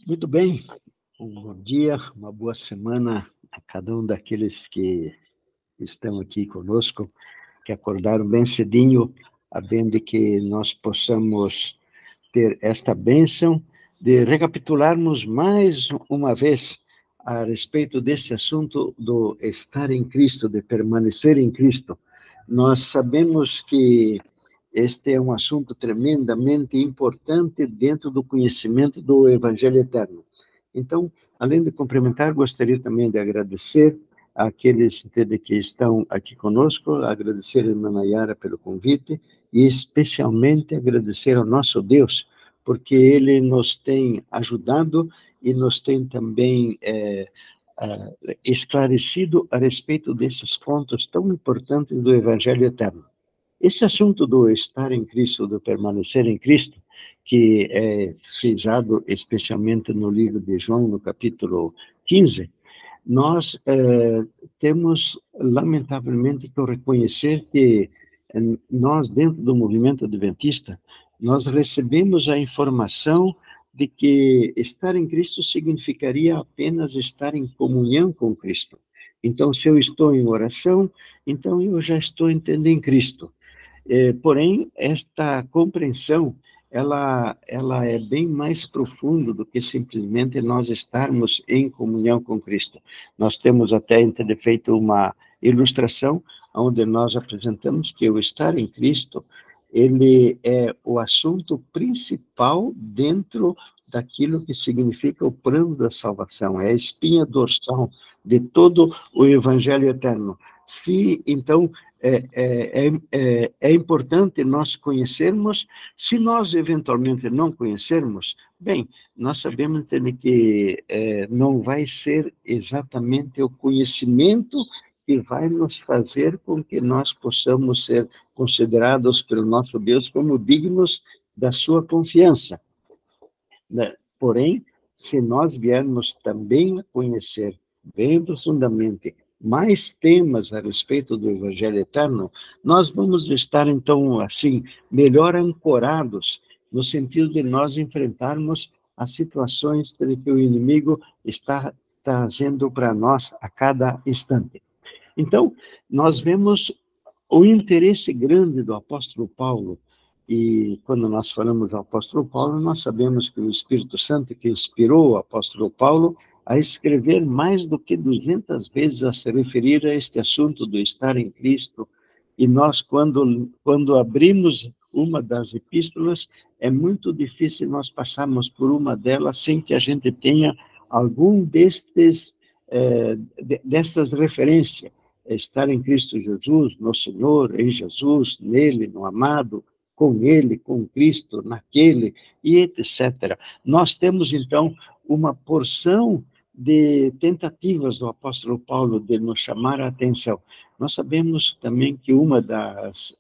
Muito bem, um bom dia, uma boa semana a cada um daqueles que estão aqui conosco, que acordaram bem cedinho, a bem de que nós possamos ter esta bênção de recapitularmos mais uma vez a respeito desse assunto do estar em Cristo, de permanecer em Cristo. Nós sabemos que este é um assunto tremendamente importante dentro do conhecimento do Evangelho Eterno. Então, além de cumprimentar, gostaria também de agradecer àqueles que estão aqui conosco, agradecer a irmã Nayara pelo convite e especialmente agradecer ao nosso Deus, porque Ele nos tem ajudado e nos tem também esclarecido a respeito desses pontos tão importantes do Evangelho Eterno. Esse assunto do estar em Cristo, do permanecer em Cristo, que é frisado especialmente no livro de João, no capítulo 15, nós temos, lamentavelmente, que reconhecer que nós, dentro do movimento adventista, nós recebemos a informação de que estar em Cristo significaria apenas estar em comunhão com Cristo. Então, se eu estou em oração, então eu já estou entendendo em Cristo. Porém, esta compreensão, ela é bem mais profunda do que simplesmente nós estarmos em comunhão com Cristo. Nós temos até feito uma ilustração, onde nós apresentamos que o estar em Cristo, ele é o assunto principal dentro daquilo que significa o plano da salvação, é a espinha dorsal de todo o Evangelho Eterno. Se, então, é importante nós conhecermos. Se nós eventualmente não conhecermos, bem, nós sabemos que não vai ser exatamente o conhecimento que vai nos fazer com que nós possamos ser considerados pelo nosso Deus como dignos da sua confiança. Porém, se nós viermos também a conhecer bem profundamente mais temas a respeito do Evangelho Eterno, nós vamos estar, então, assim, melhor ancorados, no sentido de nós enfrentarmos as situações que o inimigo está trazendo para nós a cada instante. Então, nós vemos o interesse grande do apóstolo Paulo, e quando nós falamos do apóstolo Paulo, nós sabemos que o Espírito Santo que inspirou o apóstolo Paulo a escrever mais do que 200 vezes a se referir a este assunto do estar em Cristo. E nós, quando abrimos uma das epístolas, é muito difícil nós passarmos por uma delas sem que a gente tenha algum dessas referências. Estar em Cristo Jesus, no Senhor, em Jesus, nele, no amado, com ele, com Cristo, naquele, e etc. Nós temos, então, uma porção de tentativas do apóstolo Paulo de nos chamar a atenção. Nós sabemos também que uma das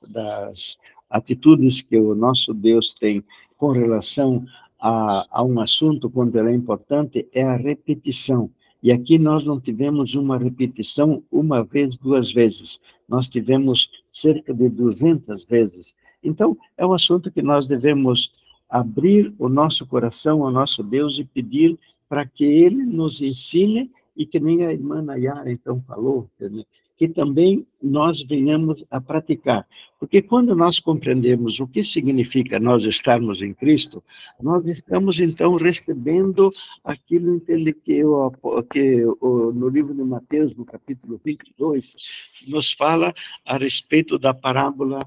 atitudes que o nosso Deus tem com relação a um assunto, quando ele é importante, é a repetição. E aqui nós não tivemos uma repetição uma vez, duas vezes. Nós tivemos cerca de 200 vezes. Então, é um assunto que nós devemos abrir o nosso coração ao nosso Deus e pedir para que Ele nos ensine, e que nem a irmã Nayara, então, falou, que também nós venhamos a praticar. Porque quando nós compreendemos o que significa nós estarmos em Cristo, nós estamos, então, recebendo aquilo que no livro de Mateus, no capítulo 22, nos fala a respeito da parábola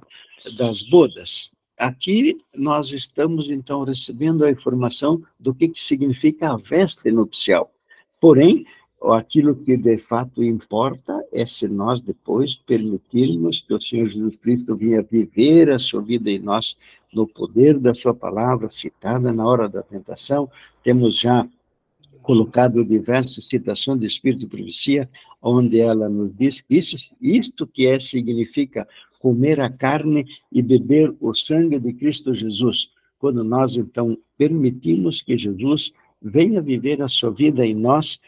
das bodas. Aqui nós estamos, então, recebendo a informação do que significa a veste nupcial. Porém, aquilo que de fato importa é se nós depois permitirmos que o Senhor Jesus Cristo venha viver a sua vida em nós, no poder da sua palavra, citada na hora da tentação. Temos já colocado diversas citações do Espírito de Profecia, onde ela nos diz que isto que significa comer a carne e beber o sangue de Cristo Jesus. Quando nós, então, permitimos que Jesus venha viver a sua vida em nós,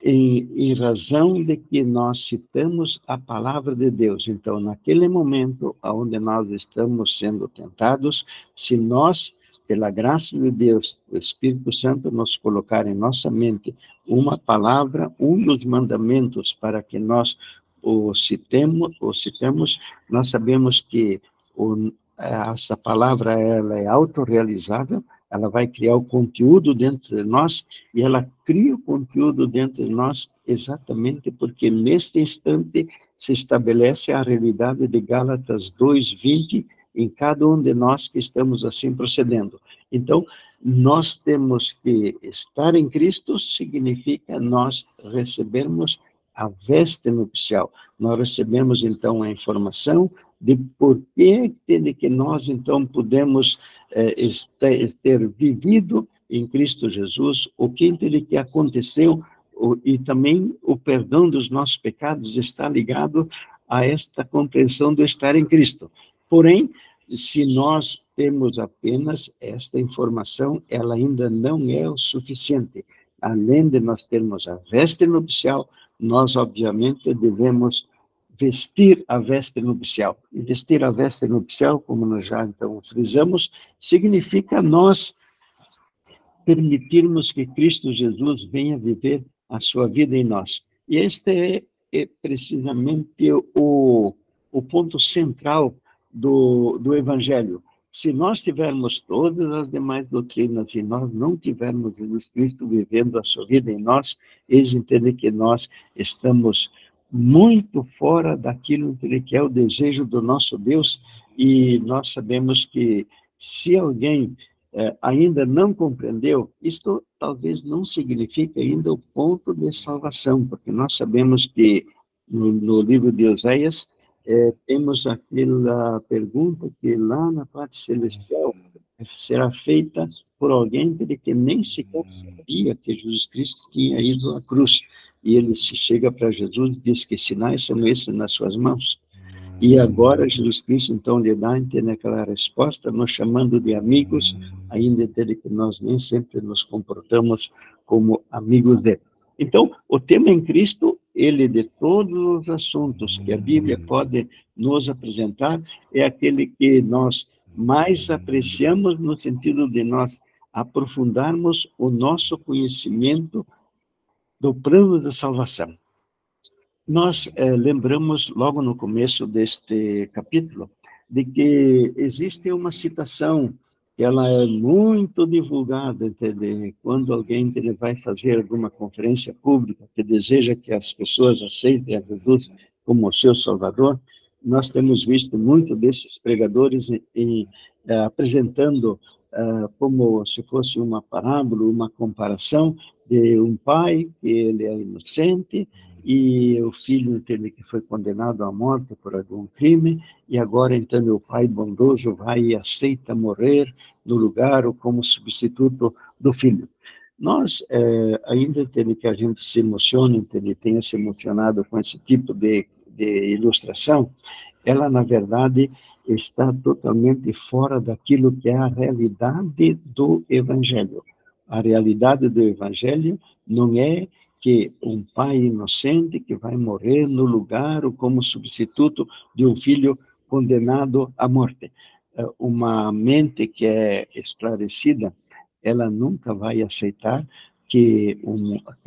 em razão de que nós citamos a palavra de Deus. Então, naquele momento onde nós estamos sendo tentados, se nós pela graça de Deus, o Espírito Santo nos colocar em nossa mente uma palavra, um dos mandamentos para que nós o citemos, nós sabemos que essa palavra ela é autorrealizável, ela vai criar o conteúdo dentro de nós, e ela cria o conteúdo dentro de nós exatamente porque neste instante se estabelece a realidade de Gálatas 2:20 em cada um de nós que estamos assim procedendo. Então, nós temos que estar em Cristo, significa nós recebermos a veste nupcial. Nós recebemos, então, a informação de por que nós, então, podemos ter vivido em Cristo Jesus, o que aconteceu, e também o perdão dos nossos pecados está ligado a esta compreensão do estar em Cristo. Porém, se nós temos apenas esta informação, ela ainda não é o suficiente. Além de nós termos a veste nupcial, nós, obviamente, devemos vestir a veste nupcial. E vestir a veste nupcial, como nós já, então, frisamos, significa nós permitirmos que Cristo Jesus venha viver a sua vida em nós. E este é precisamente o ponto central do Evangelho. Se nós tivermos todas as demais doutrinas e nós não tivermos Jesus Cristo vivendo a sua vida em nós, eles entendem que nós estamos muito fora daquilo que é o desejo do nosso Deus, e nós sabemos que se alguém ainda não compreendeu, isto talvez não signifique ainda o ponto de salvação, porque nós sabemos que no livro de Oséias temos aquela pergunta que lá na parte celestial será feita por alguém que nem sequer sabia que Jesus Cristo tinha ido à cruz. E ele se chega para Jesus e diz que sinais são esses nas suas mãos. E agora Jesus Cristo, então, lhe dá aquela resposta, nos chamando de amigos, ainda dele que nós nem sempre nos comportamos como amigos dele. Então, o tema em Cristo, ele de todos os assuntos que a Bíblia pode nos apresentar, é aquele que nós mais apreciamos no sentido de nós aprofundarmos o nosso conhecimento do plano da salvação. Nós lembramos, logo no começo deste capítulo, de que existe uma citação que ela é muito divulgada, entende? Quando alguém vai fazer alguma conferência pública que deseja que as pessoas aceitem a Jesus como seu Salvador, nós temos visto muito desses pregadores apresentando como se fosse uma parábola, uma comparação de um pai que ele é inocente e o filho dele que foi condenado à morte por algum crime, e agora então o pai bondoso vai e aceita morrer no lugar ou como substituto do filho. Nós ainda tem que a gente se emocione, tenha se emocionado com esse tipo de ilustração, ela na verdade está totalmente fora daquilo que é a realidade do Evangelho. A realidade do Evangelho não é que um pai inocente que vai morrer no lugar ou como substituto de um filho condenado à morte. Uma mente que é esclarecida, ela nunca vai aceitar que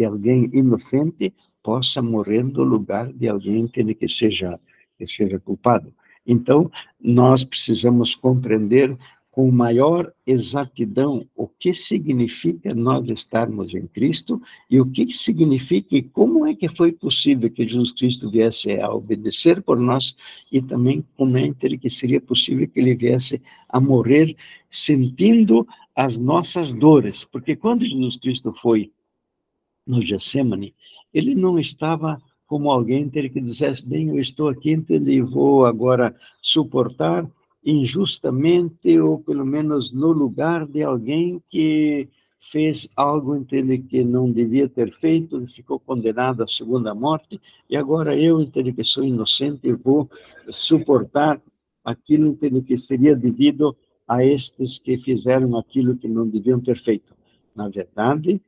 alguém inocente possa morrer no lugar de alguém que seja culpado. Então, nós precisamos compreender com maior exatidão o que significa nós estarmos em Cristo e o que significa e como é que foi possível que Jesus Cristo viesse a obedecer por nós e também como é que seria possível que ele viesse a morrer sentindo as nossas dores. Porque quando Jesus Cristo foi no Getsemane, ele não estava como alguém que dissesse, bem, eu estou aqui, então eu vou agora suportar injustamente, ou pelo menos no lugar de alguém que fez algo, entende, que não devia ter feito, ficou condenado à segunda morte, e agora eu, entende, que sou inocente, vou suportar aquilo, entende, que seria devido a estes que fizeram aquilo que não deviam ter feito. Na verdade,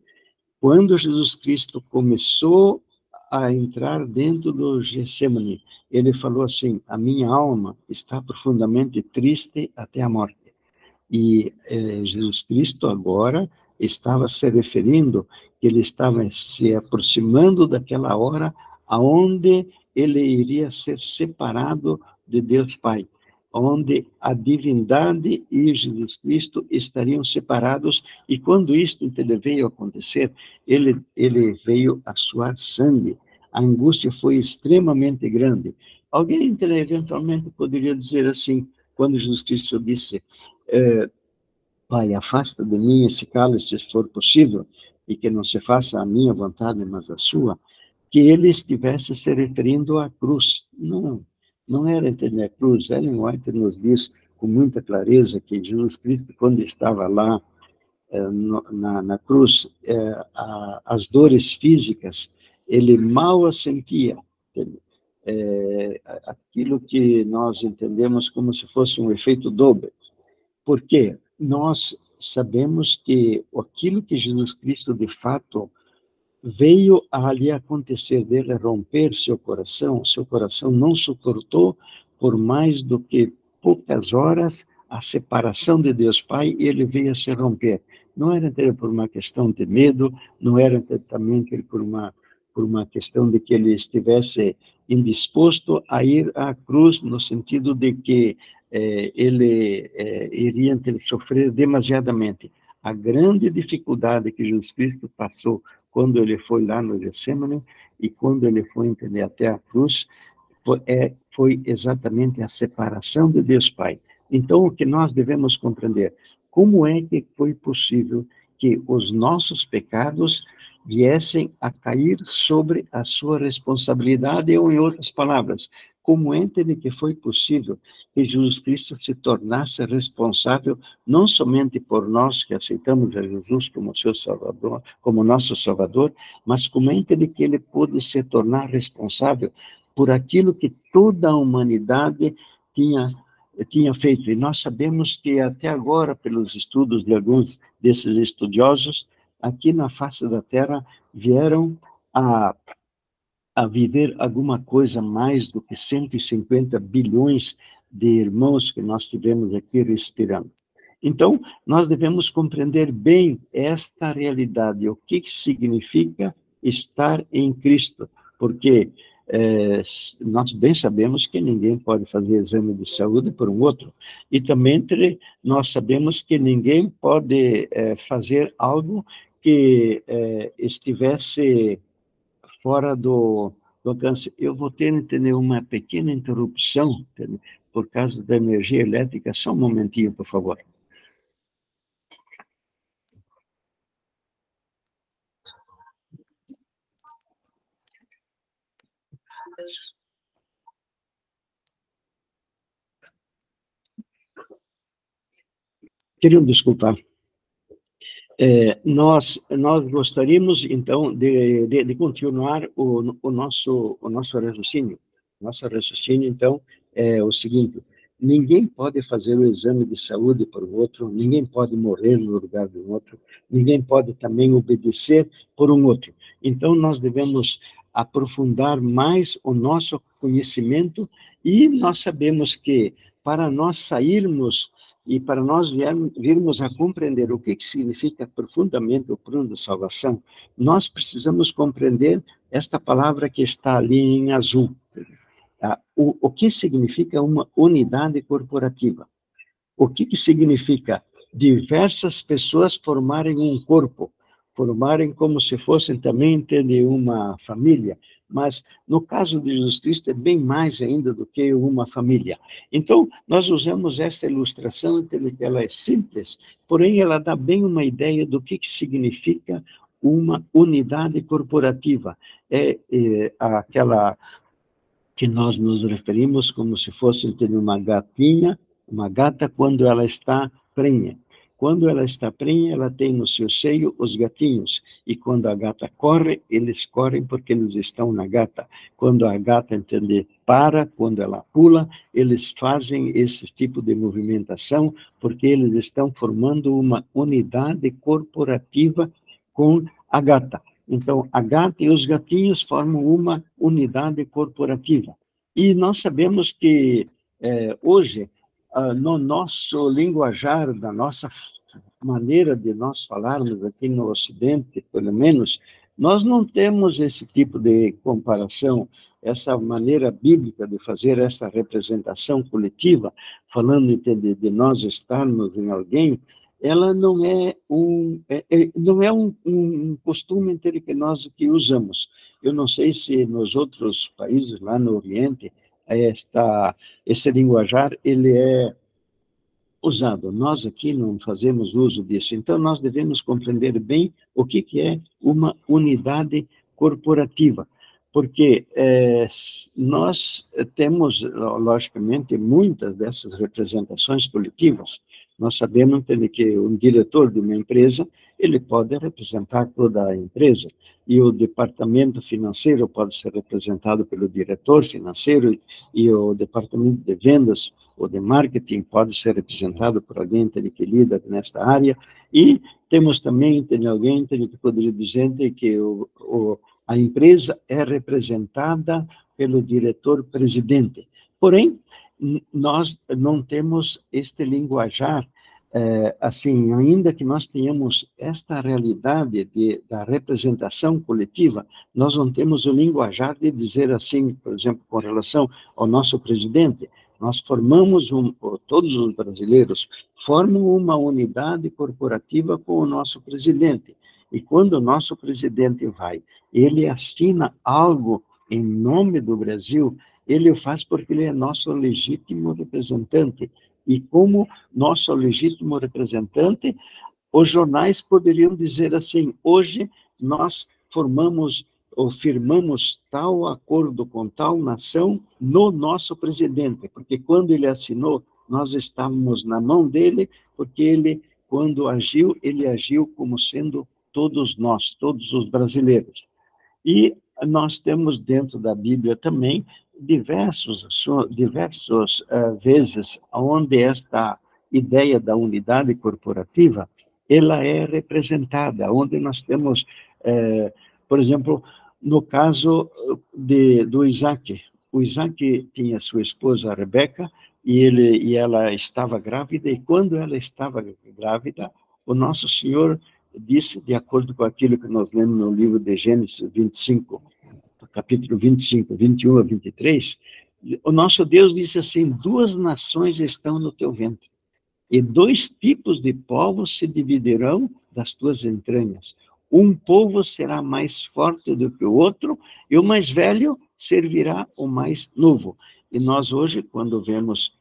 quando Jesus Cristo começou a entrar dentro do Getsemane, ele falou assim, a minha alma está profundamente triste até a morte. E Jesus Cristo agora estava se referindo que ele estava se aproximando daquela hora aonde ele iria ser separado de Deus Pai, onde a divindade e Jesus Cristo estariam separados, e quando isto veio acontecer, ele veio a suar sangue. A angústia foi extremamente grande. Alguém eventualmente poderia dizer assim, quando Jesus Cristo disse, Pai, afasta de mim esse cálice, se for possível, e que não se faça a minha vontade, mas a sua, que ele estivesse se referindo à cruz. Não, não era entender a cruz. Ellen White nos diz com muita clareza que Jesus Cristo, quando estava lá na cruz, as dores físicas, ele mal as sentia. Aquilo que nós entendemos como se fosse um efeito Doppler. Por quê? Nós sabemos que aquilo que Jesus Cristo, de fato, veio a ali acontecer dele romper seu coração não suportou por mais do que poucas horas a separação de Deus Pai, e ele veio a se romper. Não era por uma questão de medo, não era também por uma questão de que ele estivesse indisposto a ir à cruz, no sentido de que ele iria sofrer demasiadamente. A grande dificuldade que Jesus Cristo passou quando ele foi lá no Getsemane e quando ele foi entender até a cruz, foi exatamente a separação de Deus Pai. Então, o que nós devemos compreender? Como é que foi possível que os nossos pecados viessem a cair sobre a sua responsabilidade, ou, em outras palavras, como é que foi possível que Jesus Cristo se tornasse responsável não somente por nós que aceitamos a Jesus como seu Salvador, como nosso Salvador, mas como é que ele pôde se tornar responsável por aquilo que toda a humanidade tinha feito. E nós sabemos que até agora, pelos estudos de alguns desses estudiosos, aqui na face da Terra vieram a viver alguma coisa mais do que 150 bilhões de irmãos que nós tivemos aqui respirando. Então, nós devemos compreender bem esta realidade, o que significa estar em Cristo, porque nós bem sabemos que ninguém pode fazer exame de saúde por um outro, e também nós sabemos que ninguém pode fazer algo que estivesse fora do alcance. Eu vou ter uma pequena interrupção, por causa da energia elétrica. Só um momentinho, por favor. Queriam desculpar. Nós gostaríamos, então, de continuar o nosso raciocínio. Nosso raciocínio, então, é o seguinte: ninguém pode fazer o exame de saúde para o outro, ninguém pode morrer no lugar do outro, ninguém pode também obedecer por um outro. Então, nós devemos aprofundar mais o nosso conhecimento, e nós sabemos que, para nós sairmos e para nós virmos a compreender o que significa profundamente o plano de salvação, nós precisamos compreender esta palavra que está ali em azul. O que significa uma unidade corporativa? O que significa diversas pessoas formarem um corpo, formarem como se fossem também de uma família, mas no caso de Jesus Cristo é bem mais ainda do que uma família. Então, nós usamos essa ilustração, que ela é simples, porém ela dá bem uma ideia do que significa uma unidade corporativa. É aquela que nós nos referimos como se fosse uma gatinha, uma gata quando ela está prenha. Quando ela está prenha, ela tem no seu seio os gatinhos. E quando a gata corre, eles correm porque eles estão na gata. Quando a gata, para, quando ela pula, eles fazem esse tipo de movimentação porque eles estão formando uma unidade corporativa com a gata. Então, a gata e os gatinhos formam uma unidade corporativa. E nós sabemos que, hoje, no nosso linguajar, da nossa maneira de nós falarmos aqui no Ocidente, pelo menos, nós não temos esse tipo de comparação, essa maneira bíblica de fazer essa representação coletiva, falando de nós estarmos em alguém, ela não é um costume entre que nós que usamos. Eu não sei se nos outros países, lá no Oriente, esse linguajar, ele é usado. Nós aqui não fazemos uso disso. Então, nós devemos compreender bem o que é uma unidade corporativa, porque nós temos, logicamente, muitas dessas representações coletivas. Nós sabemos que um diretor de uma empresa, ele pode representar toda a empresa, e o departamento financeiro pode ser representado pelo diretor financeiro, e o departamento de vendas ou de marketing pode ser representado por alguém que lida nesta área, e temos também alguém que poderia dizer que a empresa é representada pelo diretor-presidente. Porém, nós não temos este linguajar, assim, ainda que nós tenhamos esta realidade da representação coletiva, nós não temos o linguajar de dizer assim, por exemplo, com relação ao nosso presidente, nós formamos, todos os brasileiros formam uma unidade corporativa com o nosso presidente. E quando o nosso presidente vai, ele assina algo em nome do Brasil, ele o faz porque ele é nosso legítimo representante. E como nosso legítimo representante, os jornais poderiam dizer assim, hoje nós formamos ou firmamos tal acordo com tal nação no nosso presidente, porque quando ele assinou, nós estávamos na mão dele, porque ele, quando agiu, ele agiu como sendo todos nós, todos os brasileiros. E nós temos dentro da Bíblia também diversas vezes onde esta ideia da unidade corporativa ela é representada, onde nós temos, por exemplo, no caso do Isaac. O Isaac tinha sua esposa, a Rebeca, e ela estava grávida, e quando ela estava grávida, o nosso Senhor disse, de acordo com aquilo que nós lemos no livro de Gênesis 25, capítulo 25, 21 a 23, o nosso Deus disse assim, 2 nações estão no teu ventre, e 2 tipos de povos se dividirão das tuas entranhas. Um povo será mais forte do que o outro, e o mais velho servirá o mais novo. E nós hoje, quando vemos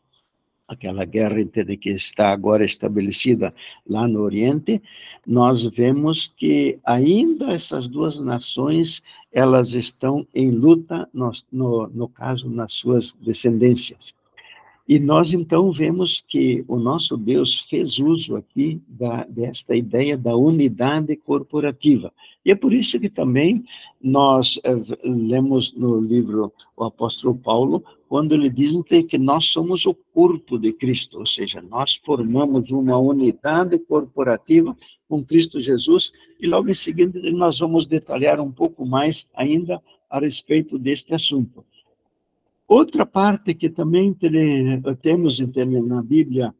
aquela guerra que está agora estabelecida lá no Oriente, nós vemos que ainda essas 2 nações, elas estão em luta, no caso, nas suas descendências. E nós, então, vemos que o nosso Deus fez uso aqui desta ideia da unidade corporativa. E é por isso que também nós lemos no livro o apóstolo Paulo, quando ele diz que nós somos o corpo de Cristo, ou seja, nós formamos uma unidade corporativa com Cristo Jesus, e logo em seguida nós vamos detalhar um pouco mais ainda a respeito deste assunto. Outra parte que também temos na Bíblia,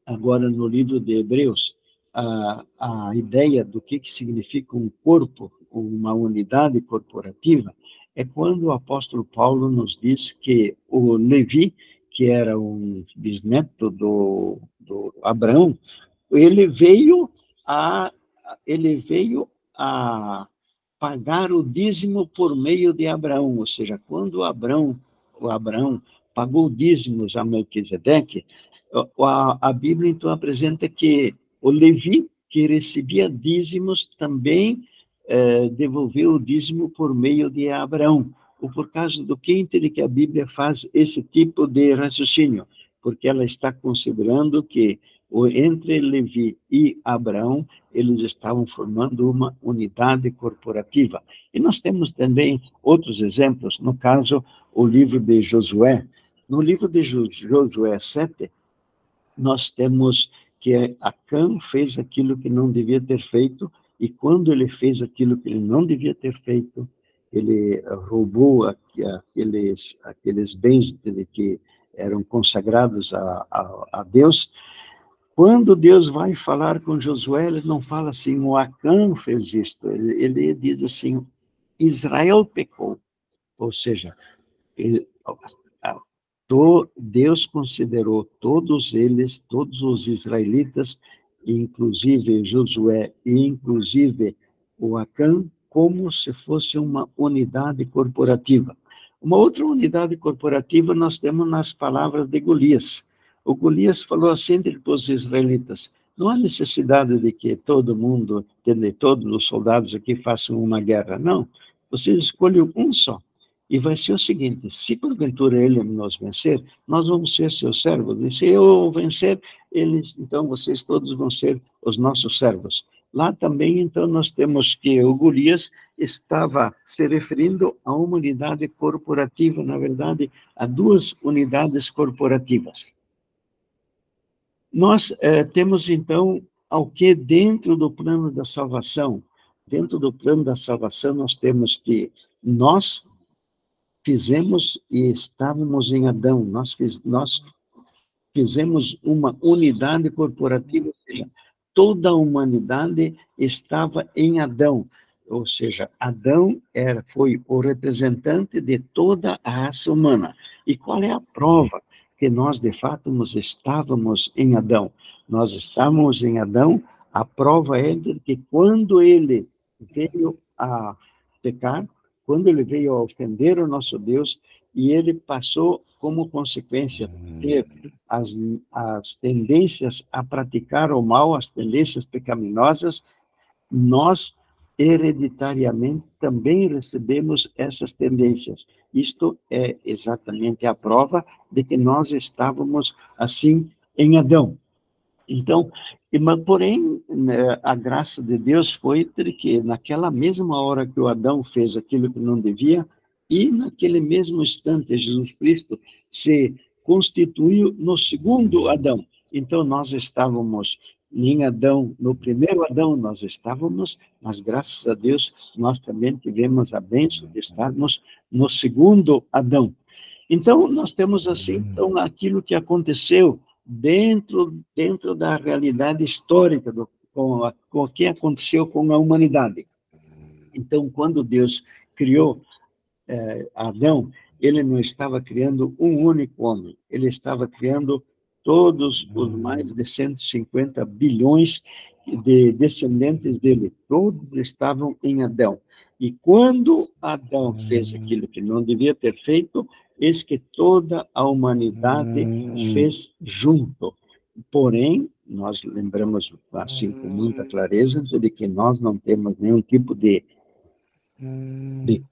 agora no livro de Hebreus, a ideia do que significa um corpo, uma unidade corporativa, é quando o apóstolo Paulo nos diz que o Levi, que era um bisneto do Abraão, ele veio a pagar o dízimo por meio de Abraão, ou seja, quando o Abraão pagou dízimos a Melquisedeque, a Bíblia então apresenta que o Levi, que recebia dízimos, também devolveu o dízimo por meio de Abraão. Ou por causa do que a Bíblia faz esse tipo de raciocínio? Porque ela está considerando que entre Levi e Abraão, eles estavam formando uma unidade corporativa. E nós temos também outros exemplos, no caso, o livro de Josué. No livro de Josué 7, nós temos que Acã fez aquilo que não devia ter feito, e quando ele fez aquilo que ele não devia ter feito, ele roubou aqueles bens que eram consagrados a Deus. Quando Deus vai falar com Josué, ele não fala assim, o Acã fez isto, ele diz assim, Israel pecou, ou seja, Deus considerou todos eles, todos os israelitas, inclusive Josué e inclusive o Acã, como se fosse uma unidade corporativa. Uma outra unidade corporativa nós temos nas palavras de Golias. O Golias falou assim para os israelitas, não há necessidade de que todo mundo, todos os soldados aqui façam uma guerra, não. Vocês escolhem um só. E vai ser o seguinte, se porventura ele nos vencer, nós vamos ser seus servos. E se eu vencer, então vocês todos vão ser os nossos servos. Lá também, então, nós temos que o Golias estava se referindo a uma unidade corporativa, na verdade, a duas unidades corporativas. Nós temos, então, ao que dentro do plano da salvação? Dentro do plano da salvação, nós temos que nós fizemos e estávamos em Adão, nós fizemos uma unidade corporativa, ou seja, toda a humanidade estava em Adão, ou seja, Adão foi o representante de toda a raça humana. E qual é a prova que nós, de fato, estávamos em Adão? Nós estávamos em Adão, a prova é de que quando ele veio a pecar, quando ele veio a ofender o nosso Deus, e ele passou, como consequência, ter as tendências a praticar o mal, as tendências pecaminosas, nós, hereditariamente, também recebemos essas tendências. Isto é exatamente a prova de que nós estávamos, assim, em Adão. Então, porém, a graça de Deus foi que naquela mesma hora que o Adão fez aquilo que não devia, e naquele mesmo instante Jesus Cristo se constituiu no segundo Adão. Então, nós estávamos em Adão, no primeiro Adão nós estávamos, mas graças a Deus nós também tivemos a bênção de estarmos no segundo Adão. Então, nós temos assim, então, aquilo que aconteceu dentro da realidade histórica, com o que aconteceu com a humanidade. Então, quando Deus criou Adão, ele não estava criando um único homem, ele estava criando todos os mais de 150 bilhões de descendentes dele, todos estavam em Adão. E quando Adão fez aquilo que não devia ter feito, eis que toda a humanidade fez junto. Porém, nós lembramos, assim, com muita clareza, de que nós não temos nenhum tipo de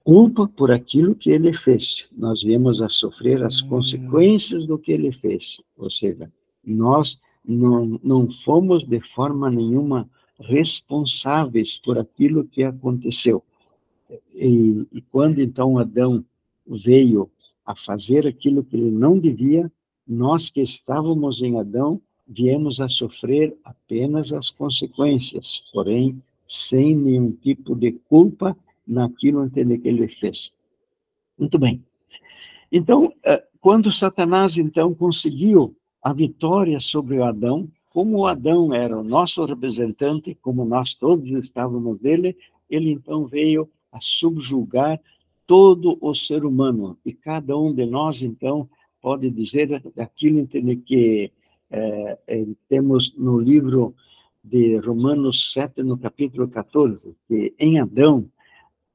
culpa por aquilo que ele fez. Nós viemos a sofrer as consequências do que ele fez. Ou seja, nós não fomos de forma nenhuma responsáveis por aquilo que aconteceu. E quando então Adão veio a fazer aquilo que ele não devia, nós que estávamos em Adão viemos a sofrer apenas as consequências, porém sem nenhum tipo de culpa naquilo que ele fez. Muito bem. Então, quando Satanás então conseguiu a vitória sobre o Adão, como o Adão era o nosso representante, como nós todos estávamos dele, ele então veio a subjugar todo o ser humano. E cada um de nós, então, pode dizer aquilo que temos no livro de Romanos 7, no capítulo 14, que em Adão,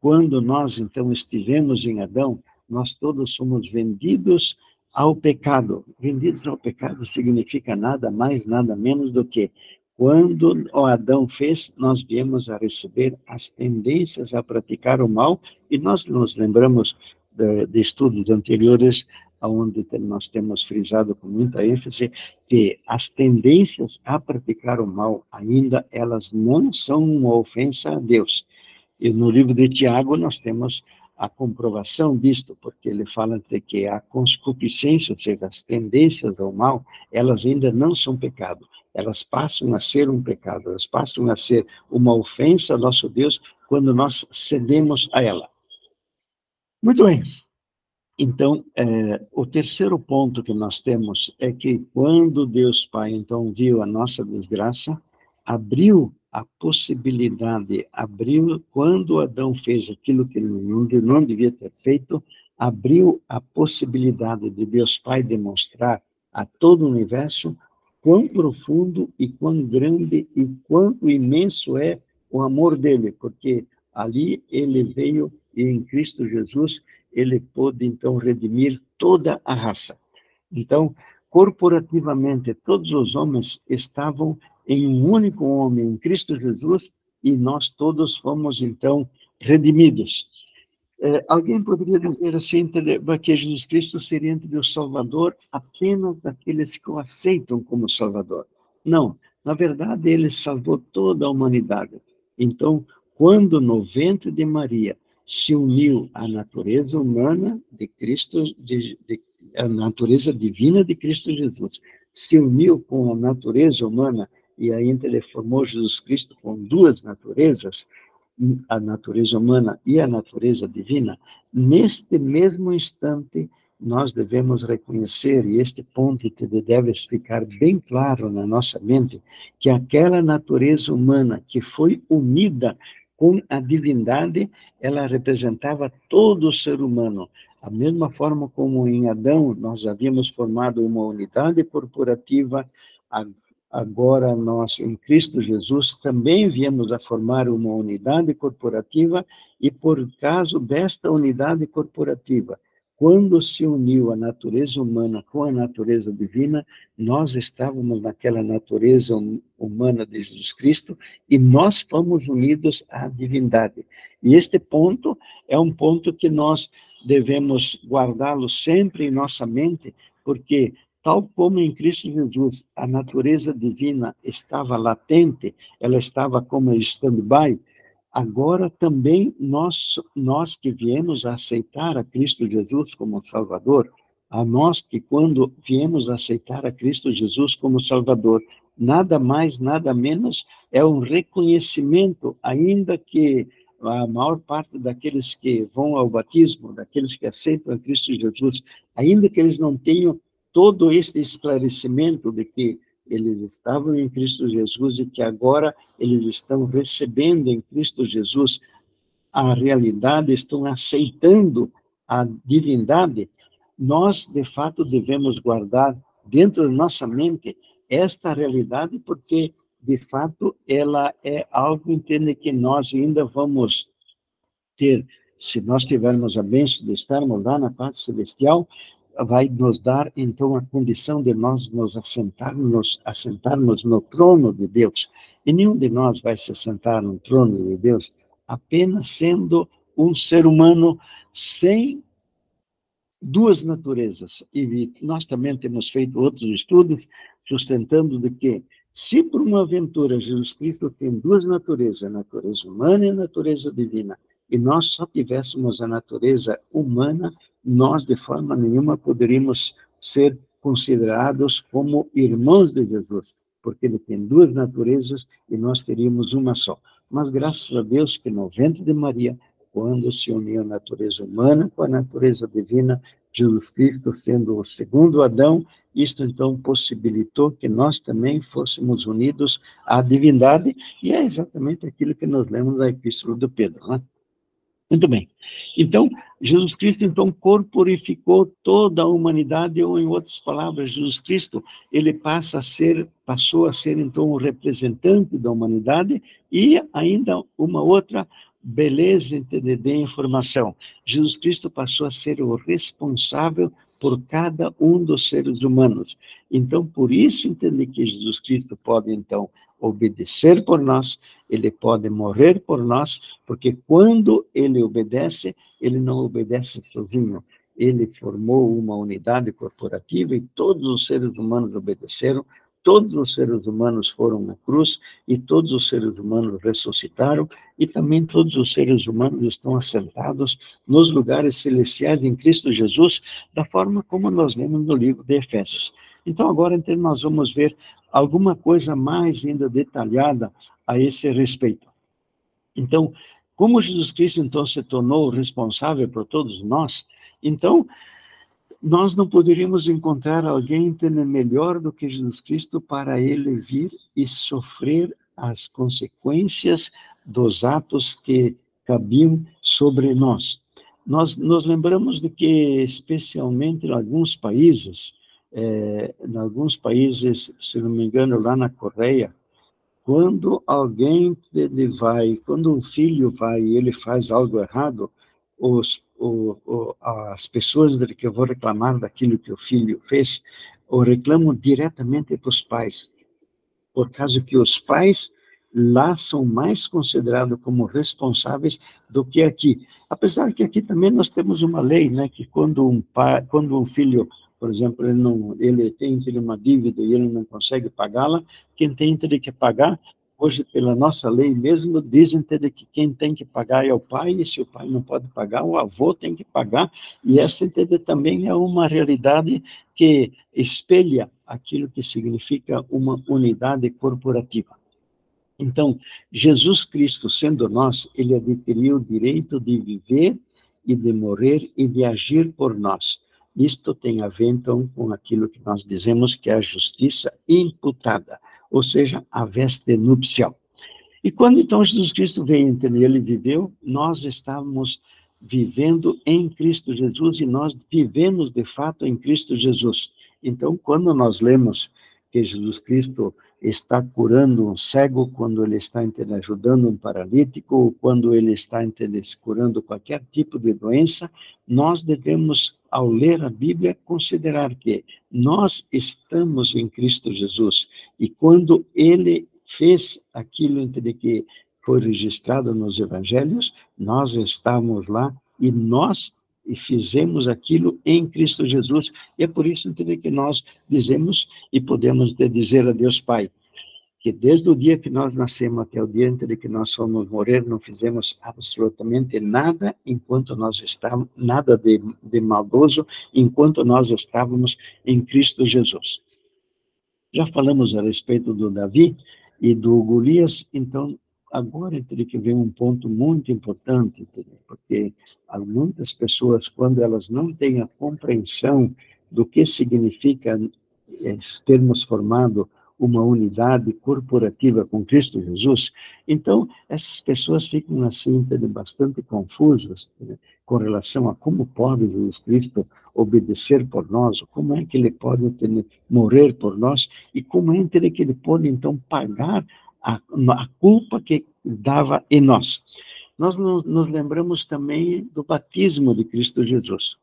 quando nós, então, estivemos em Adão, nós todos somos vendidos ao pecado. Vendidos ao pecado significa nada mais, nada menos do que quando o Adão fez, nós viemos a receber as tendências a praticar o mal, e nós nos lembramos de estudos anteriores, onde nós temos frisado com muita ênfase que as tendências a praticar o mal, ainda elas não são uma ofensa a Deus. E no livro de Tiago nós temos a comprovação disto, porque ele fala de que a concupiscência, ou seja, as tendências ao mal, elas ainda não são pecado. Elas passam a ser um pecado, elas passam a ser uma ofensa ao nosso Deus quando nós cedemos a ela. Muito bem. Então, o terceiro ponto que nós temos é que quando Deus Pai, então, viu a nossa desgraça, abriu a possibilidade, quando Adão fez aquilo que não devia ter feito, abriu a possibilidade de Deus Pai demonstrar a todo o universo quão profundo e quão grande e quanto imenso é o amor dele, porque ali ele veio e em Cristo Jesus ele pôde, então, redimir toda a raça. Então, corporativamente, todos os homens estavam em um único homem, em Cristo Jesus, e nós todos fomos, então, redimidos. Alguém poderia dizer assim, que Jesus Cristo seria o Salvador apenas daqueles que o aceitam como Salvador. Não, na verdade, ele salvou toda a humanidade. Então, quando no ventre de Maria se uniu a natureza humana de Cristo, a natureza divina de Cristo Jesus, se uniu com a natureza humana, e ainda ele formou Jesus Cristo com duas naturezas, a natureza humana e a natureza divina, neste mesmo instante, nós devemos reconhecer, e este ponto deve ficar bem claro na nossa mente, que aquela natureza humana que foi unida com a divindade, ela representava todo o ser humano. Da mesma forma como em Adão nós havíamos formado uma unidade corporativa, agora nós, em Cristo Jesus, também viemos a formar uma unidade corporativa e, por causa desta unidade corporativa, quando se uniu a natureza humana com a natureza divina, nós estávamos naquela natureza humana de Jesus Cristo e nós fomos unidos à divindade. E este ponto é um ponto que nós devemos guardá-lo sempre em nossa mente, porque tal como em Cristo Jesus a natureza divina estava latente, ela estava como stand-by, agora também nós que viemos a aceitar a Cristo Jesus como Salvador, a nós que quando viemos a aceitar a Cristo Jesus como Salvador, nada mais, nada menos, é um reconhecimento, ainda que a maior parte daqueles que vão ao batismo, daqueles que aceitam a Cristo Jesus, ainda que eles não tenham todo este esclarecimento de que eles estavam em Cristo Jesus e que agora eles estão recebendo em Cristo Jesus a realidade, estão aceitando a divindade, nós, de fato, devemos guardar dentro da nossa mente esta realidade, porque, de fato, ela é algo, entende, que nós ainda vamos ter, se nós tivermos a bênção de estarmos lá na pátria celestial, vai nos dar, então, a condição de nós nos assentarmos no trono de Deus. E nenhum de nós vai se sentar no trono de Deus apenas sendo um ser humano sem duas naturezas. E nós também temos feito outros estudos sustentando de que, se por uma aventura Jesus Cristo tem duas naturezas, a natureza humana e a natureza divina, e nós só tivéssemos a natureza humana, nós de forma nenhuma poderíamos ser considerados como irmãos de Jesus, porque ele tem duas naturezas e nós teríamos uma só. Mas graças a Deus que no ventre de Maria, quando se uniu a natureza humana com a natureza divina, Jesus Cristo sendo o segundo Adão, isto então possibilitou que nós também fôssemos unidos à divindade, e é exatamente aquilo que nós lemos na Epístola de Pedro, né? Muito bem. Então, Jesus Cristo, então, corporificou toda a humanidade, ou, em outras palavras, Jesus Cristo, ele passou a ser, então, o representante da humanidade, e ainda uma outra beleza de informação. Jesus Cristo passou a ser o responsável por cada um dos seres humanos. Então, por isso, entender que Jesus Cristo pode, então, obedecer por nós, ele pode morrer por nós, porque quando ele obedece, ele não obedece sozinho. Ele formou uma unidade corporativa e todos os seres humanos obedeceram, todos os seres humanos foram na cruz e todos os seres humanos ressuscitaram e também todos os seres humanos estão assentados nos lugares celestiais em Cristo Jesus, da forma como nós vemos no livro de Efésios. Então, agora, então, nós vamos ver alguma coisa mais ainda detalhada a esse respeito. Então, como Jesus Cristo, então, se tornou responsável por todos nós, Então, nós não poderíamos encontrar alguém melhor do que Jesus Cristo para ele vir e sofrer as consequências dos atos que cabiam sobre nós. Nós nos lembramos de que, especialmente em alguns países, se não me engano, lá na Coreia, quando quando um filho vai e ele faz algo errado, as pessoas que vão reclamar daquilo que o filho fez, o reclamam diretamente para os pais, por causa que os pais lá são mais considerados como responsáveis do que aqui. Apesar que aqui também nós temos uma lei, né, que quando um filho, por exemplo, ele tem uma dívida e ele não consegue pagá-la, quem tem que pagar, hoje pela nossa lei mesmo, dizem que quem tem que pagar é o pai, e se o pai não pode pagar, o avô tem que pagar, e essa também é uma realidade que espelha aquilo que significa uma unidade corporativa. Então, Jesus Cristo, sendo nós, ele adquiriu o direito de viver e de morrer e de agir por nós. Isto tem a ver, então, com aquilo que nós dizemos que é a justiça imputada, ou seja, a veste nupcial. E quando, então, Jesus Cristo veio, ele viveu, nós estávamos vivendo em Cristo Jesus e nós vivemos, de fato, em Cristo Jesus. Então, quando nós lemos que Jesus Cristo está curando um cego, quando ele está ajudando um paralítico, ou quando ele está curando qualquer tipo de doença, nós devemos, ao ler a Bíblia, considerar que nós estamos em Cristo Jesus. E quando ele fez aquilo que foi registrado nos evangelhos, nós estamos lá e nós fizemos aquilo em Cristo Jesus. E é por isso que nós dizemos e podemos dizer a Deus Pai, que desde o dia que nós nascemos até o dia em que nós fomos morrer, não fizemos absolutamente nada enquanto nós estávamos, nada de maldoso, enquanto nós estávamos em Cristo Jesus. Já falamos a respeito do Davi e do Golias, então agora teria que ver um ponto muito importante, porque há muitas pessoas, quando elas não têm a compreensão do que significa termos formado uma unidade corporativa com Cristo Jesus, então essas pessoas ficam assim, bastante confusas, né, com relação a como pode Jesus Cristo obedecer por nós, como é que ele pode morrer por nós, e como é que ele pode, então, pagar a culpa que dava em nós. Nós nos lembramos também do batismo de Cristo Jesus.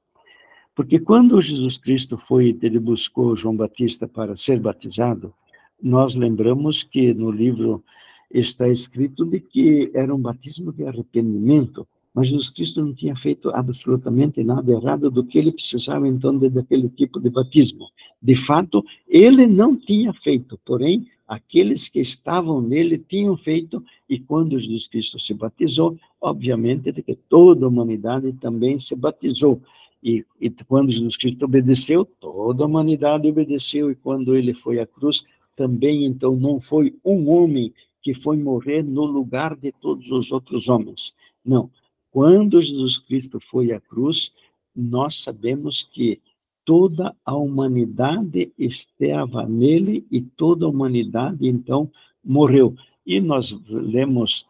Porque quando Jesus Cristo ele buscou João Batista para ser batizado, nós lembramos que no livro está escrito de que era um batismo de arrependimento, mas Jesus Cristo não tinha feito absolutamente nada errado do que ele precisava, então, daquele tipo de batismo. De fato, ele não tinha feito, porém, aqueles que estavam nele tinham feito, e quando Jesus Cristo se batizou, obviamente, que toda a humanidade também se batizou. E quando Jesus Cristo obedeceu, toda a humanidade obedeceu, e quando ele foi à cruz, também, então, não foi um homem que foi morrer no lugar de todos os outros homens. Não. Quando Jesus Cristo foi à cruz, nós sabemos que toda a humanidade estava nele e toda a humanidade, então, morreu. E nós lemos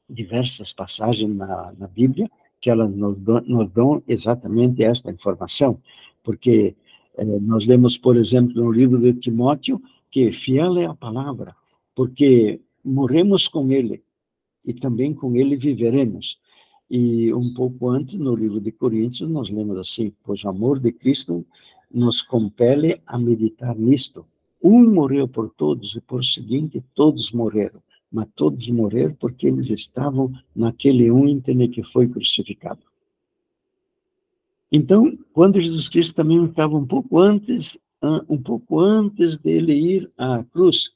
diversas passagens na Bíblia que elas nos dão exatamente esta informação, porque nós lemos, por exemplo, no livro de Timóteo, que fiel é a palavra, porque morremos com ele e também com ele viveremos. E um pouco antes, no livro de Coríntios, nós lemos assim: pois o amor de Cristo nos compele a meditar nisto. Um morreu por todos, e por seguinte, todos morreram. Mas todos morreram porque eles estavam naquele único que foi crucificado. Então, quando Jesus Cristo também estava um pouco antes dele ir à cruz,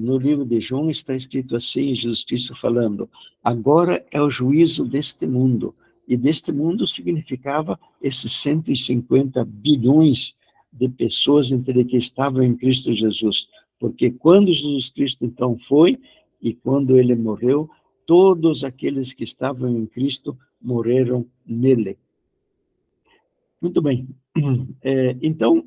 no livro de João está escrito assim, Jesus Cristo falando: agora é o juízo deste mundo. E deste mundo significava esses 150 bilhões de pessoas que estavam em Cristo Jesus. Porque quando Jesus Cristo, então, foi, e quando ele morreu, todos aqueles que estavam em Cristo morreram nele. Muito bem. Então,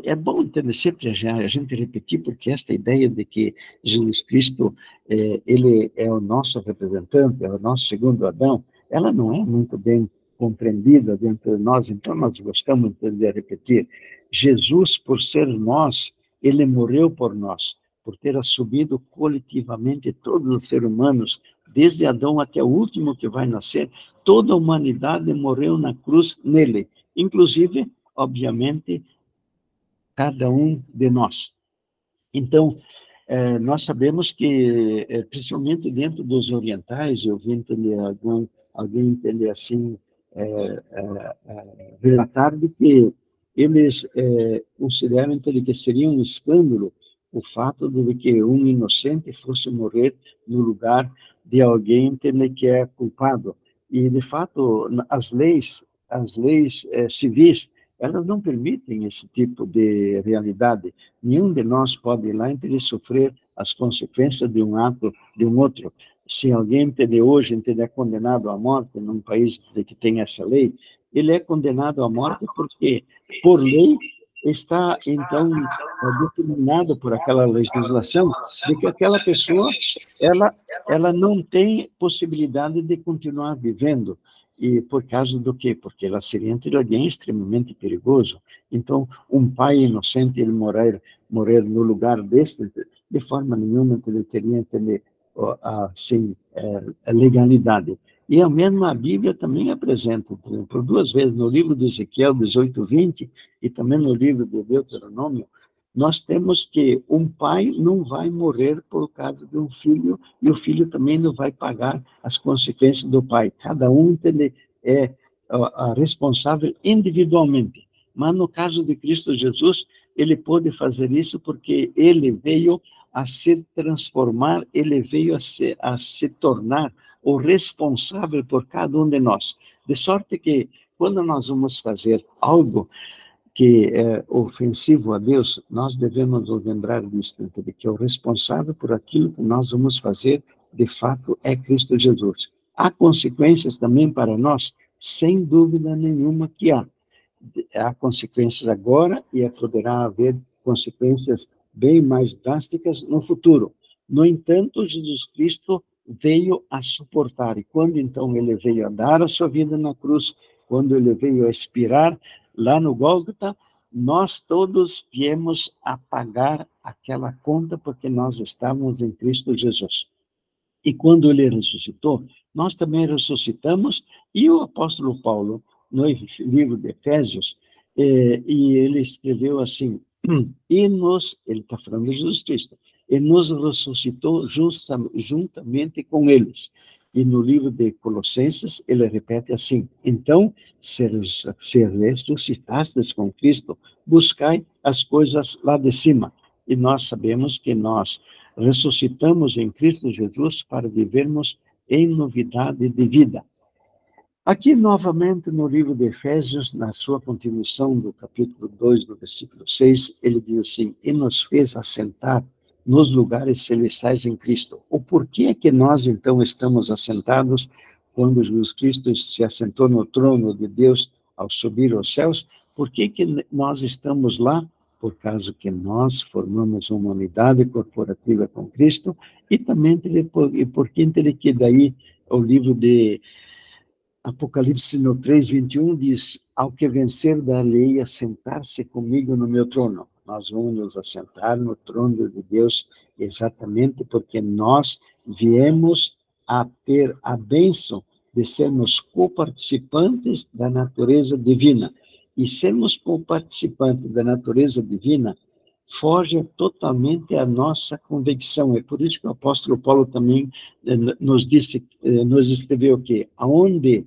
é bom entender sempre a gente repetir, porque esta ideia de que Jesus Cristo, ele é o nosso representante, é o nosso segundo Adão, ela não é muito bem compreendida dentro de nós, então nós gostamos de repetir. Jesus, por ser nós, ele morreu por nós, por ter assumido coletivamente todos os seres humanos, desde Adão até o último que vai nascer. Toda a humanidade morreu na cruz nele, inclusive, obviamente, cada um de nós. Então, nós sabemos que, principalmente dentro dos orientais, eu vi entender alguém entender assim, relatar de que eles consideram entender, que seria um escândalo o fato de que um inocente fosse morrer no lugar de alguém entender, que é culpado. E, de fato, as leis civis, elas não permitem esse tipo de realidade. Nenhum de nós pode ir lá e sofrer as consequências de um ato de um outro. Se alguém de hoje é condenado à morte num país que tem essa lei, ele é condenado à morte porque, por lei, está, então, determinado por aquela legislação de que aquela pessoa, ela não tem possibilidade de continuar vivendo. E por causa do quê? Porque ela seria entre alguém extremamente perigoso. Então, um pai inocente, ele morrer no lugar desse, de forma nenhuma ele teria assim, legalidade. E a mesma Bíblia também apresenta, por duas vezes, no livro de Ezequiel 18:20 e também no livro de Deuteronômio, nós temos que um pai não vai morrer por causa de um filho, e o filho também não vai pagar as consequências do pai. Cada um é responsável individualmente. Mas no caso de Cristo Jesus, ele pôde fazer isso porque ele veio a se transformar, ele veio a se tornar o responsável por cada um de nós. De sorte que, quando nós vamos fazer algo que é ofensivo a Deus, nós devemos nos lembrar disso, de que o responsável por aquilo que nós vamos fazer, de fato, é Cristo Jesus. Há consequências também para nós, sem dúvida nenhuma que há. Há consequências agora e poderá haver consequências bem mais drásticas no futuro. No entanto, Jesus Cristo veio a suportar, e quando então ele veio a dar a sua vida na cruz, quando ele veio a expirar lá no Gólgota, nós todos viemos a pagar aquela conta porque nós estávamos em Cristo Jesus. E quando ele ressuscitou, nós também ressuscitamos, e o apóstolo Paulo, no livro de Efésios, e ele escreveu assim, ele está falando de Jesus Cristo, e nos ressuscitou juntamente com eles. E no livro de Colossenses, ele repete assim, então, se ressuscitastes com Cristo, buscai as coisas lá de cima. E nós sabemos que nós ressuscitamos em Cristo Jesus para vivermos em novidade de vida. Aqui, novamente, no livro de Efésios, na sua continuação do capítulo 2, do versículo 6, ele diz assim, e nos fez assentar nos lugares celestiais em Cristo. O porquê é que nós, então, estamos assentados quando Jesus Cristo se assentou no trono de Deus ao subir aos céus? Por que nós estamos lá? Por causa que nós formamos uma unidade corporativa com Cristo, e também porque que daí o livro de Apocalipse no 3:21 diz, ao que vencer da lei, assentar-se comigo no meu trono. Nós vamos nos assentar no trono de Deus, exatamente porque nós viemos a ter a bênção de sermos coparticipantes da natureza divina. E sermos coparticipantes da natureza divina foge totalmente à nossa convicção. É por isso que o apóstolo Paulo também nos escreveu que aonde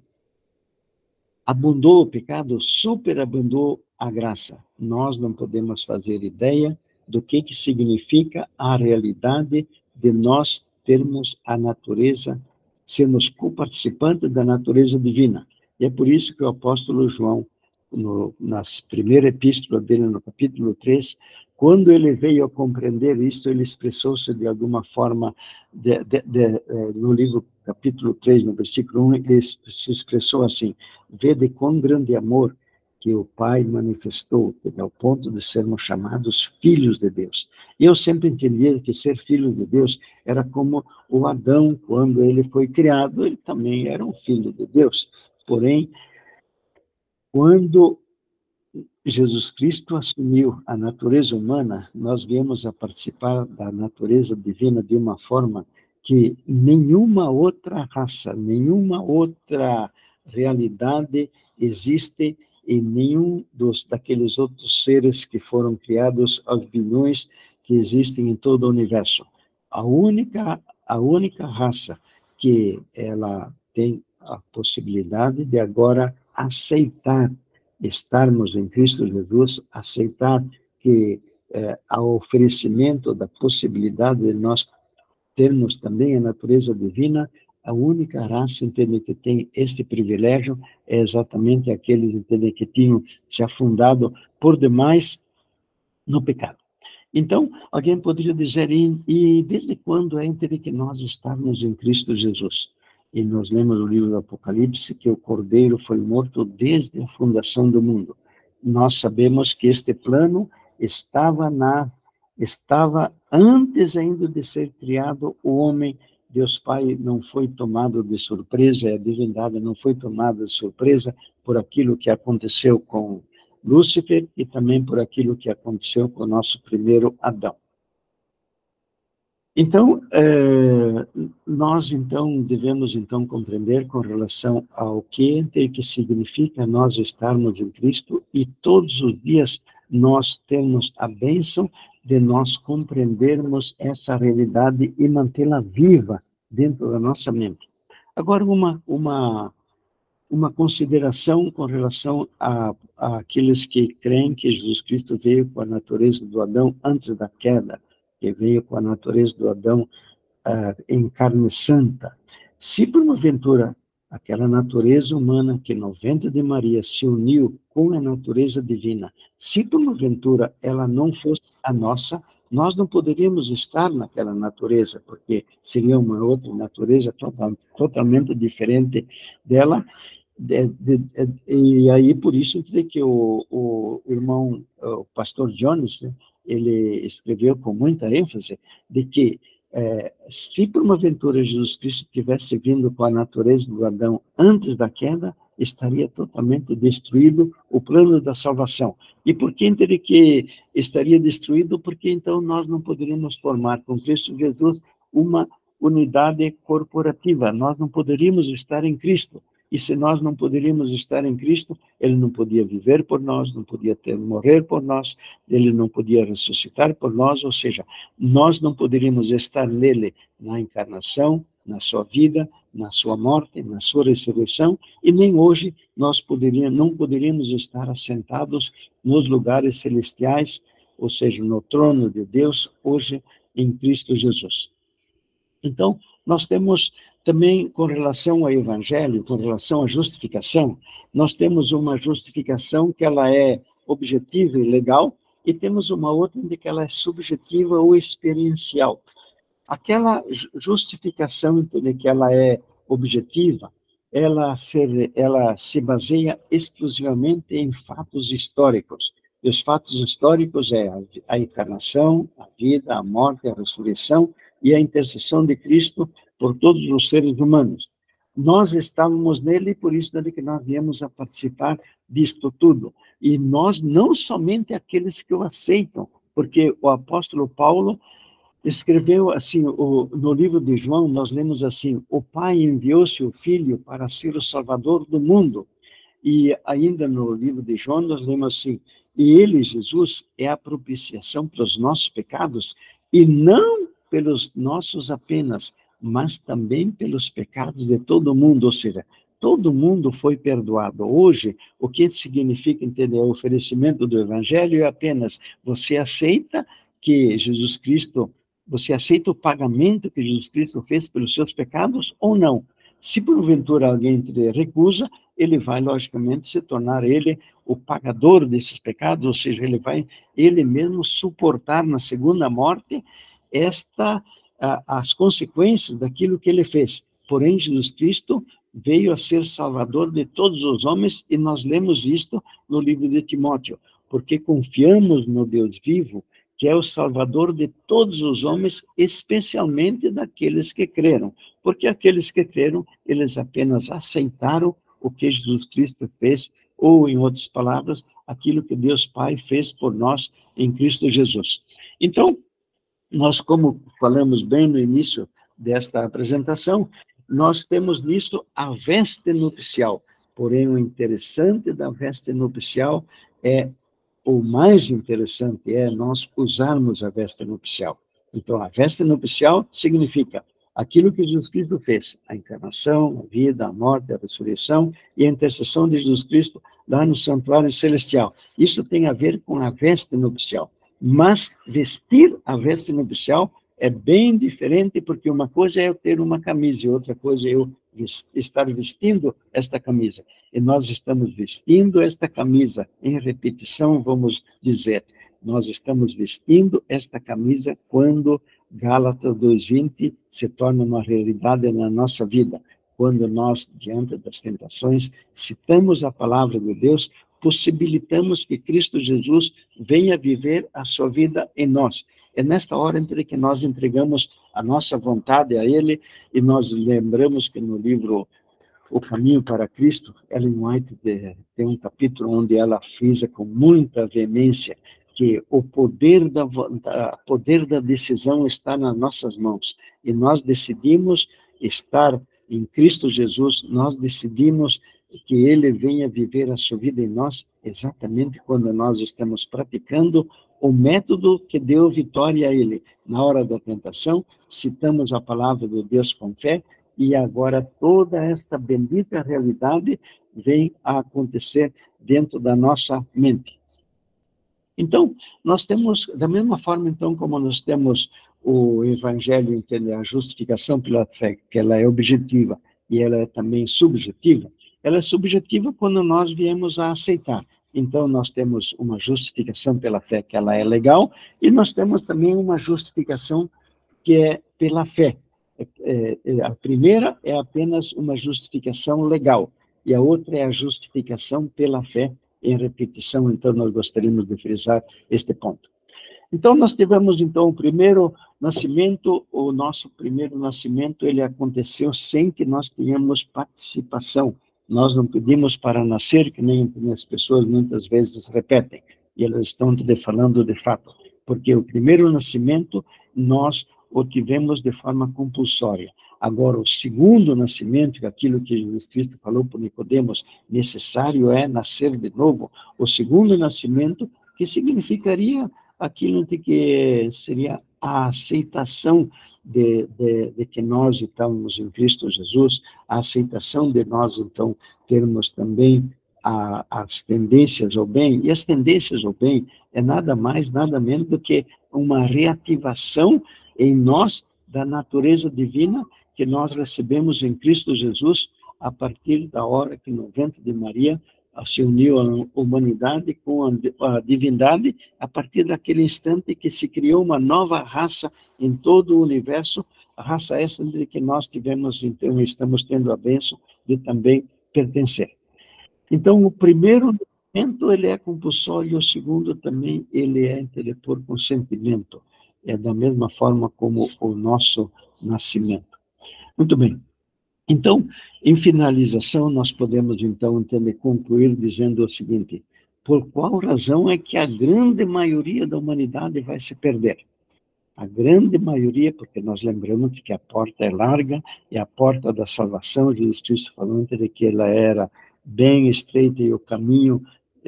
abundou o pecado, superabundou a graça. Nós não podemos fazer ideia do que significa a realidade de nós termos a natureza, sermos coparticipantes da natureza divina. E é por isso que o apóstolo João, na primeira epístola dele, no capítulo 3, quando ele veio a compreender isso, ele expressou-se de alguma forma, no livro capítulo 3, no versículo 1, ele se expressou assim, vede quão grande amor que o Pai manifestou, ao ponto de sermos chamados filhos de Deus. E eu sempre entendia que ser filho de Deus era como o Adão, quando ele foi criado, ele também era um filho de Deus. Porém, quando Jesus Cristo assumiu a natureza humana, nós viemos a participar da natureza divina de uma forma que nenhuma outra raça, nenhuma outra realidade existe em nenhum daqueles outros seres que foram criados aos bilhões que existem em todo o universo. A única raça que ela tem a possibilidade de agora aceitar estarmos em Cristo Jesus, aceitar que ao oferecimento da possibilidade de nós termos também a natureza divina, a única raça, entende, que tem esse privilégio é exatamente aqueles, entende, que tinham se afundado por demais no pecado. Então, alguém poderia dizer, e desde quando é, entende, que nós estamos em Cristo Jesus? E nós lemos no livro do Apocalipse que o Cordeiro foi morto desde a fundação do mundo. Nós sabemos que este plano estava antes ainda de ser criado o homem. Deus Pai não foi tomado de surpresa, a divindade não foi tomada de surpresa por aquilo que aconteceu com Lúcifer e também por aquilo que aconteceu com o nosso primeiro Adão. Então, nós então devemos então compreender com relação ao que significa nós estarmos em Cristo, e todos os dias nós temos a bênção de nós compreendermos essa realidade e mantê-la viva dentro da nossa mente. Agora, uma consideração com relação àqueles que creem que Jesus Cristo veio com a natureza do Adão antes da queda, que veio com a natureza do Adão em carne santa. Se porventura aquela natureza humana que no ventre de Maria se uniu com a natureza divina, se porventura ela não fosse a nossa, nós não poderíamos estar naquela natureza, porque seria uma outra natureza totalmente diferente dela. E aí, por isso, que o irmão, o pastor Jones, ele escreveu com muita ênfase de que se por uma aventura Jesus Cristo tivesse vindo com a natureza do Adão antes da queda, estaria totalmente destruído o plano da salvação. E por que entender que estaria destruído? Porque então nós não poderíamos formar com Cristo Jesus uma unidade corporativa, nós não poderíamos estar em Cristo. E se nós não poderíamos estar em Cristo, ele não podia viver por nós, não podia morrer por nós, ele não podia ressuscitar por nós, ou seja, nós não poderíamos estar nele na encarnação, na sua vida, na sua morte, na sua ressurreição, e nem hoje nós não poderíamos estar assentados nos lugares celestiais, ou seja, no trono de Deus, hoje em Cristo Jesus. Então, nós temos também, com relação ao Evangelho, com relação à justificação, nós temos uma justificação que ela é objetiva e legal, e temos uma outra de que ela é subjetiva ou experiencial. Aquela justificação de que ela é objetiva, ela se baseia exclusivamente em fatos históricos. E os fatos históricos é a encarnação, a vida, a morte, a ressurreição e a intercessão de Cristo por todos os seres humanos. Nós estávamos nele, por isso que nós viemos a participar disto tudo. E nós, não somente aqueles que o aceitam, porque o apóstolo Paulo escreveu assim, no livro de João, nós lemos assim: o Pai enviou seu Filho para ser o Salvador do mundo. E ainda no livro de João, nós lemos assim: e ele, Jesus, é a propiciação pelos nossos pecados, e não pelos nossos apenas, mas também pelos pecados de todo mundo, ou seja, todo mundo foi perdoado. Hoje, o que significa entender o oferecimento do Evangelho é apenas você aceita que Jesus Cristo, você aceita o pagamento que Jesus Cristo fez pelos seus pecados ou não. Se porventura alguém te recusa, ele vai, logicamente, se tornar ele o pagador desses pecados, ou seja, ele vai ele mesmo suportar na segunda morte as consequências daquilo que ele fez. Porém, Jesus Cristo veio a ser Salvador de todos os homens, e nós lemos isto no livro de Timóteo, porque confiamos no Deus vivo, que é o Salvador de todos os homens, especialmente daqueles que creram. Porque aqueles que creram, eles apenas aceitaram o que Jesus Cristo fez, ou, em outras palavras, aquilo que Deus Pai fez por nós em Cristo Jesus. Então, nós, como falamos bem no início desta apresentação, nós temos nisso a veste nupcial. Porém, o interessante da veste nupcial é, o mais interessante é nós usarmos a veste nupcial. Então, a veste nupcial significa aquilo que Jesus Cristo fez, a encarnação, a vida, a morte, a ressurreição e a intercessão de Jesus Cristo lá no santuário celestial. Isso tem a ver com a veste nupcial. Mas vestir a veste nupcial é bem diferente, porque uma coisa é eu ter uma camisa e outra coisa é eu estar vestindo esta camisa. E nós estamos vestindo esta camisa, em repetição, vamos dizer, nós estamos vestindo esta camisa quando Gálatas 2:20 se torna uma realidade na nossa vida, quando nós, diante das tentações, citamos a palavra de Deus, possibilitamos que Cristo Jesus venha viver a sua vida em nós. É nesta hora entre que nós entregamos a nossa vontade a Ele, e nós lembramos que no livro O Caminho para Cristo, Ellen White tem um capítulo onde ela frisa com muita veemência que o poder da decisão está nas nossas mãos, e nós decidimos estar em Cristo Jesus, nós decidimos que Ele venha viver a sua vida em nós, exatamente quando nós estamos praticando o método que deu vitória a Ele. Na hora da tentação, citamos a palavra de Deus com fé, e agora toda esta bendita realidade vem a acontecer dentro da nossa mente. Então, nós temos, da mesma forma, então, como nós temos o Evangelho, em que a justificação pela fé, que ela é objetiva e ela é também subjetiva, ela é subjetiva quando nós viemos a aceitar. Então, nós temos uma justificação pela fé, que ela é legal, e nós temos também uma justificação que é pela fé. A primeira é apenas uma justificação legal, e a outra é a justificação pela fé, em repetição. Então, nós gostaríamos de frisar este ponto. Então, nós tivemos, então, o primeiro nascimento. O nosso primeiro nascimento, ele aconteceu sem que nós tenhamos participação. Nós não pedimos para nascer, que nem as pessoas muitas vezes repetem, e elas estão falando de fato, porque o primeiro nascimento nós o tivemos de forma compulsória. Agora, o segundo nascimento, aquilo que Jesus Cristo falou para Nicodemos, necessário é nascer de novo. O segundo nascimento, que significaria aquilo de que seria a aceitação de que nós estamos em Cristo Jesus, a aceitação de nós, então, termos também as tendências ao bem. E as tendências ao bem é nada mais, nada menos do que uma reativação em nós da natureza divina que nós recebemos em Cristo Jesus a partir da hora que no ventre de Maria se uniu a humanidade com a divindade, a partir daquele instante que se criou uma nova raça em todo o universo, a raça essa de que nós tivemos, então, estamos tendo a bênção de também pertencer. Então, o primeiro nascimento, ele é compulsório, e o segundo também, ele é por consentimento. É da mesma forma como o nosso nascimento. Muito bem. Então, em finalização, nós podemos, então, concluir dizendo o seguinte: por qual razão é que a grande maioria da humanidade vai se perder? A grande maioria, porque nós lembramos que a porta é larga, e a porta da salvação, Jesus Cristo falando de que ela era bem estreita e o caminho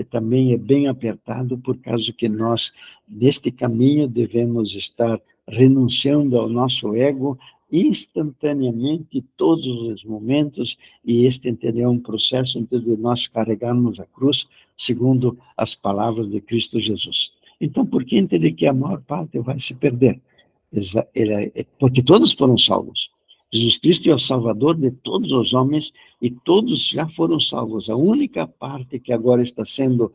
também é bem apertado, por causa que nós, neste caminho, devemos estar renunciando ao nosso ego instantaneamente, todos os momentos, e este é um processo de nós carregarmos a cruz, segundo as palavras de Cristo Jesus. Então, por que entender que a maior parte vai se perder? Porque todos foram salvos. Jesus Cristo é o Salvador de todos os homens, e todos já foram salvos. A única parte que agora está sendo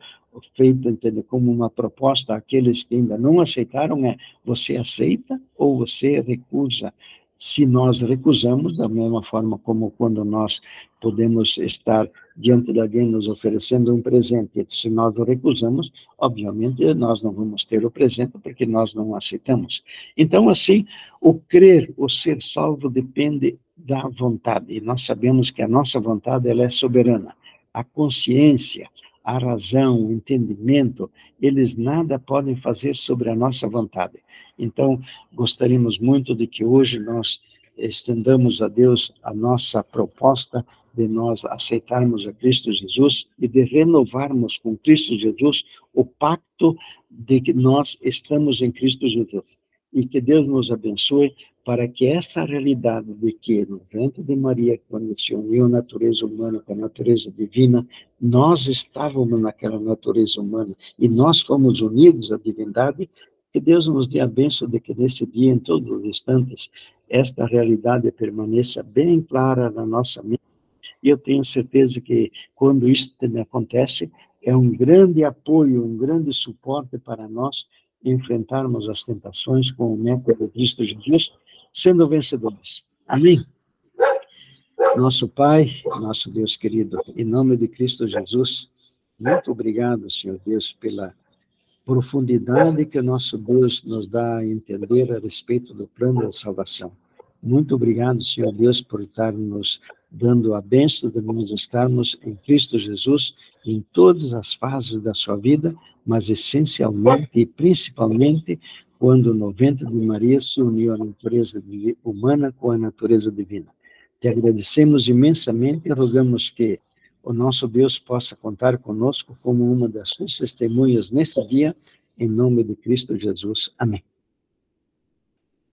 feita, como uma proposta àqueles que ainda não aceitaram é: você aceita ou você recusa Se nós recusamos, da mesma forma como quando nós podemos estar diante de alguém nos oferecendo um presente, se nós o recusamos, obviamente nós não vamos ter o presente porque nós não aceitamos. Então, assim, o crer, o ser salvo depende da vontade, e nós sabemos que a nossa vontade ela é soberana. A consciência, a razão, o entendimento, eles nada podem fazer sobre a nossa vontade. Então, gostaríamos muito de que hoje nós estendamos a Deus a nossa proposta de nós aceitarmos a Cristo Jesus e de renovarmos com Cristo Jesus o pacto de que nós estamos em Cristo Jesus. E que Deus nos abençoe para que essa realidade de que no ventre de Maria, quando se uniu a natureza humana com a natureza divina, nós estávamos naquela natureza humana e nós fomos unidos à divindade. Que Deus nos dê a bênção de que nesse dia, em todos os instantes, esta realidade permaneça bem clara na nossa mente. E eu tenho certeza que, quando isso acontece, é um grande apoio, um grande suporte para nós enfrentarmos as tentações com o método de Cristo Jesus, sendo vencedores. Amém? Nosso Pai, nosso Deus querido, em nome de Cristo Jesus, muito obrigado, Senhor Deus, pela profundidade que o nosso Deus nos dá a entender a respeito do plano de salvação. Muito obrigado, Senhor Deus, por estar nos dando a bênção de nós estarmos em Cristo Jesus em todas as fases da sua vida, mas essencialmente e principalmente quando no ventre de Maria se uniu a natureza humana com a natureza divina. Te agradecemos imensamente e rogamos que o nosso Deus possa contar conosco como uma das suas testemunhas nesse dia, em nome de Cristo Jesus. Amém.